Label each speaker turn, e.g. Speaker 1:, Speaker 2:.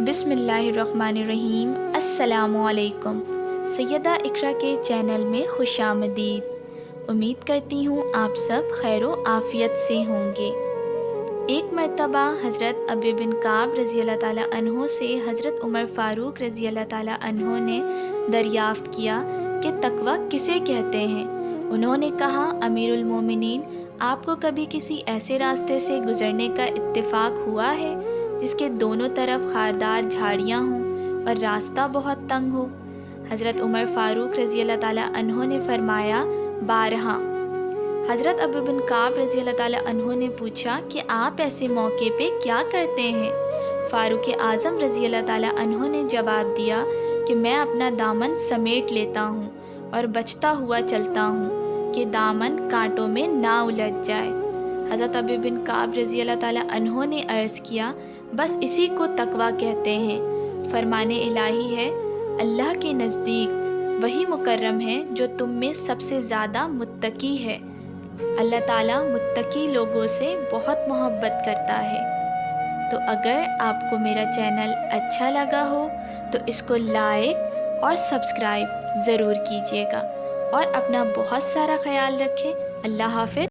Speaker 1: بسم اللہ الرحمن الرحیم۔ السلام علیکم۔ سیدہ اقرا کے چینل میں خوش آمدید۔ امید کرتی ہوں آپ سب خیر و عافیت سے ہوں گے۔ ایک مرتبہ حضرت ابی بن کعب رضی اللہ تعالیٰ عنہ سے حضرت عمر فاروق رضی اللہ تعالیٰ عنہ نے دریافت کیا کہ تقویٰ کسے کہتے ہیں؟ انہوں نے کہا، امیر المومنین، آپ کو کبھی کسی ایسے راستے سے گزرنے کا اتفاق ہوا ہے جس کے دونوں طرف خاردار جھاڑیاں ہوں اور راستہ بہت تنگ ہو؟ حضرت عمر فاروق رضی اللہ تعالیٰ عنہ نے فرمایا، بارہا۔ حضرت ابو بن کعب رضی اللہ تعالیٰ عنہ نے پوچھا کہ آپ ایسے موقع پہ کیا کرتے ہیں؟ فاروق اعظم رضی اللہ تعالیٰ عنہ نے جواب دیا کہ میں اپنا دامن سمیٹ لیتا ہوں اور بچتا ہوا چلتا ہوں کہ دامن کانٹوں میں نہ الجھ جائے۔ حضرت ابو بن کعب رضی اللہ تعالیٰ عنہ نے عرض کیا، بس اسی کو تقویٰ کہتے ہیں۔ فرمان الہی ہے، اللہ کے نزدیک وہی مکرم ہے جو تم میں سب سے زیادہ متقی ہے۔ اللہ تعالیٰ متقی لوگوں سے بہت محبت کرتا ہے۔ تو اگر آپ کو میرا چینل اچھا لگا ہو تو اس کو لائک اور سبسکرائب ضرور کیجیے گا، اور اپنا بہت سارا خیال رکھیں۔ اللہ حافظ۔